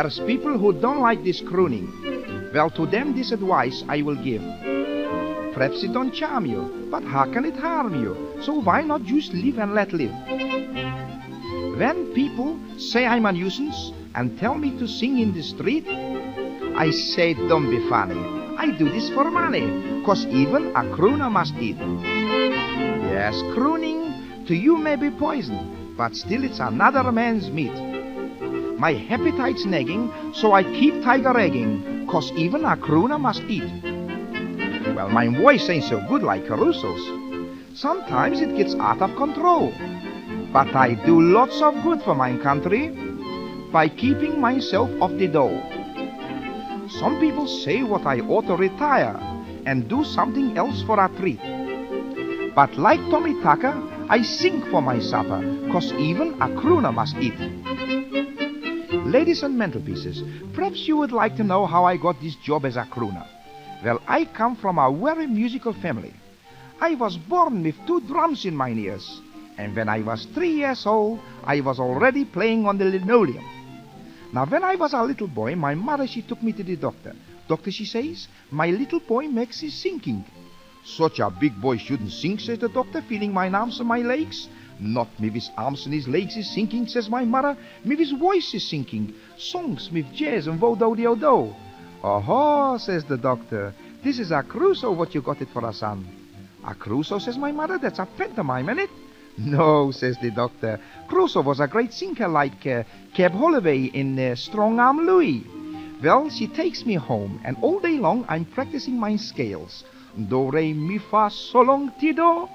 There's people who don't like this crooning. Well, to them this advice I will give. Perhaps it don't charm you, but how can it harm you? So why not just live and let live? When people say I'm a nuisance and tell me to sing in the street, I say don't be funny. I do this for money, 'cause even a crooner must eat. Yes, crooning to you may be poison, but still it's another man's meat. My appetite's nagging, so I keep tiger egging, 'cause even a crooner must eat. Well, my voice ain't so good like Caruso's. Sometimes it gets out of control. But I do lots of good for my country by keeping myself off the dole. Some people say what I ought to retire and do something else for a treat. But like Tommy Tucker, I sing for my supper, 'cause even a crooner must eat. Ladies and mantelpieces, perhaps you would like to know how I got this job as a crooner. Well, I come from a very musical family. I was born with 2 drums in my ears, and when I was 3 years old, I was already playing on the linoleum. Now, when I was a little boy, my mother, she took me to the doctor. Doctor, she says, my little boy makes his sinking. Such a big boy shouldn't sink, says the doctor, feeling my arms and my legs. Not me with arms and his legs is sinking, says my mother. Me with voice is sinking. Songs with jazz and wo-do-de-o-do. Oh, says the doctor, this is a Crusoe what you got it for a son. A Crusoe, says my mother, that's a pantomime, ain't it? No, says the doctor. Crusoe was a great singer like Cab Holloway in Strong Arm Louie. Well, she takes me home, and all day long I'm practicing my scales. Do, re, mi, fa, sol, long, ti, do.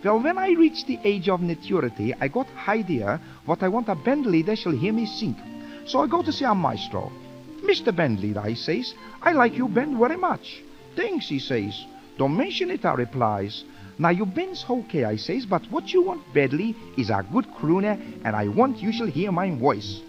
Well, when I reached the age of maturity, I got idea what I want a band leader shall hear me sing. So I go to see a maestro. Mr. Band leader, I says, I like your band very much. Thanks, he says. Don't mention it, I replies. Now, your band's okay, I says, but what you want badly is a good crooner, and I want you shall hear my voice.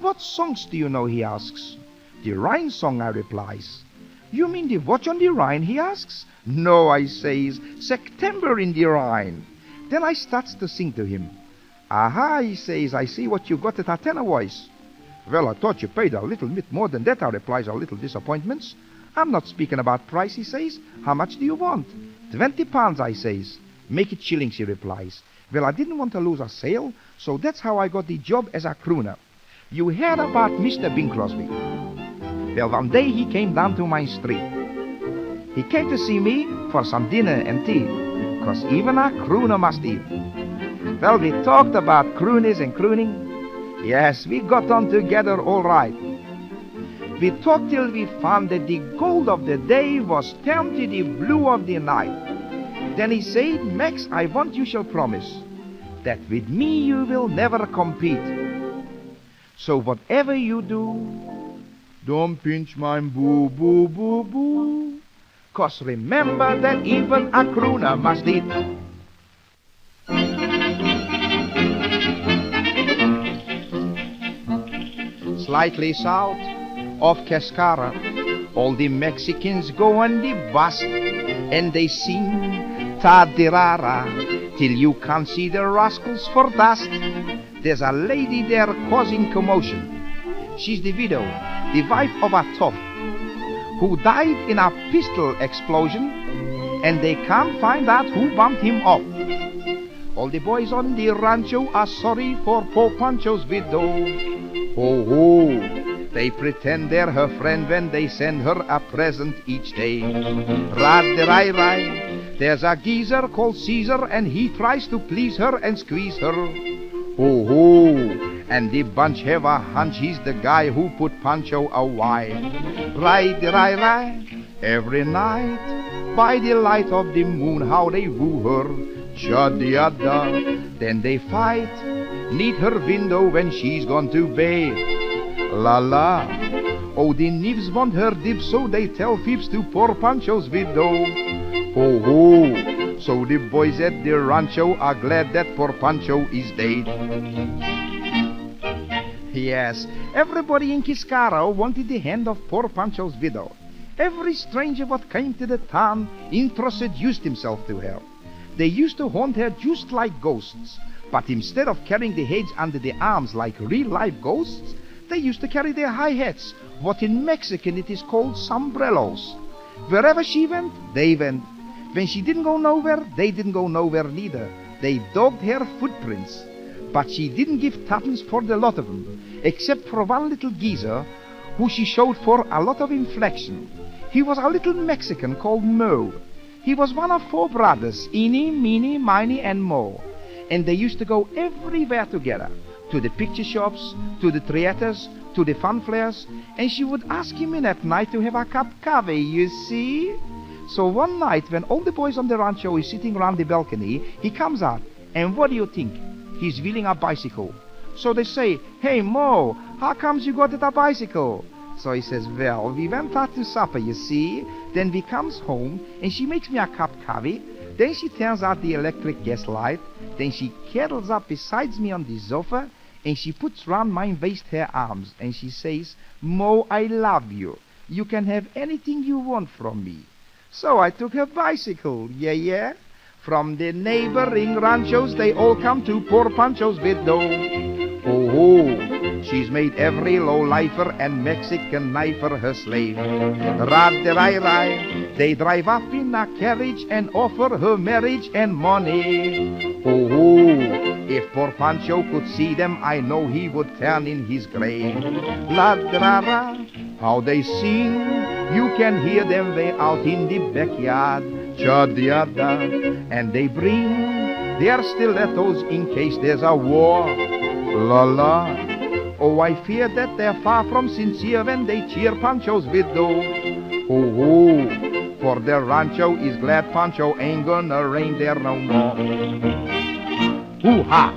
What songs do you know, he asks. The Rhine song, I replies. You mean the Watch on the Rhine, he asks. No, I says, September in the Rhine. Then I starts to sing to him. Aha, he says, I see what you got at a tenor voice. Well, I thought you paid a little bit more than that, I replies, a little disappointments. I'm not speaking about price, he says. How much do you want? 20 pounds, I says. Make it shillings, he replies. Well, I didn't want to lose a sale, so that's how I got the job as a crooner. You heard about Mr. Bing Crosby. Well, one day he came down to my street. He came to see me for some dinner and tea, 'cause even a crooner must eat. Well, we talked about crooners and crooning. Yes, we got on together all right. We talked till we found that the gold of the day was turned to the blue of the night. Then he said, Max, I want you shall promise that with me you will never compete. So whatever you do, don't pinch my boo, boo, boo, boo. 'Cause remember that even a crooner must eat. Slightly south of Cascara, all the Mexicans go on the bus, and they sing ta-di-ra-ra till you can't see the rascals for dust. There's a lady there causing commotion. She's the widow, the wife of a tough, who died in a pistol explosion, and they can't find out who bumped him off. All the boys on the rancho are sorry for poor Pancho's widow. Ho, ho, they pretend they're her friend when they send her a present each day. Rad-de-rai-rai, there's a geezer called Caesar, and he tries to please her and squeeze her. Ho, ho, and the bunch have a hunch he's the guy who put Pancho away. Ride-de-rai-rai, every night, by the light of the moon, how they woo her. Chadda-yadda, then they fight, neath her window when she's gone to bed. La la, oh, the knaves want her dip, so they tell fibs to poor Pancho's widow. Ho ho, so the boys at the rancho are glad that poor Pancho is dead. Yes, everybody in Cascara wanted the hand of poor Pancho's widow. Every stranger what came to the town introduced himself to her. They used to haunt her just like ghosts, but instead of carrying the heads under the arms like real-life ghosts, they they used to carry their high hats, what in Mexican it is called sombreros. Wherever she went, they went. When she didn't go nowhere, they didn't go nowhere neither. They dogged her footprints. But she didn't give tuppence for the lot of them, except for one little geezer who she showed for a lot of inflection. He was a little Mexican called Mo. He was one of 4 brothers, Eeny, Meeny, Miny, and Mo. And they used to go everywhere together, to the picture shops, to the theaters, to the fun fairs, and she would ask him in at night to have a cup coffee, you see. So one night, when all the boys on the rancho is sitting around the balcony, he comes out, and what do you think? He's wheeling a bicycle. So they say, "Hey, Mo, how comes you got a bicycle?" So he says, "Well, we went out to supper, you see. Then we comes home, and she makes me a cup coffee. Then she turns out the electric gas light. Then she cuddles up beside me on the sofa, and she puts round my waist her arms, and she says, 'Mo, I love you. You can have anything you want from me.' So I took her bicycle, yeah. From the neighboring ranchos, they all come to poor Pancho's widow. Oh, she's made every low-lifer and Mexican knifer her slave. Rad-de-rai-rai, they drive up in a carriage and offer her marriage and money. Oh, if poor Pancho could see them, I know he would turn in his grave. La-da-ra-ra, how they sing, you can hear them way out in the backyard. Cha-dia-da, and they bring their stilettos in case there's a war. La-la, oh, I fear that they're far from sincere when they cheer Pancho's widow. Oh, for the rancho is glad Pancho ain't gonna reign there no more. Hoo-ha!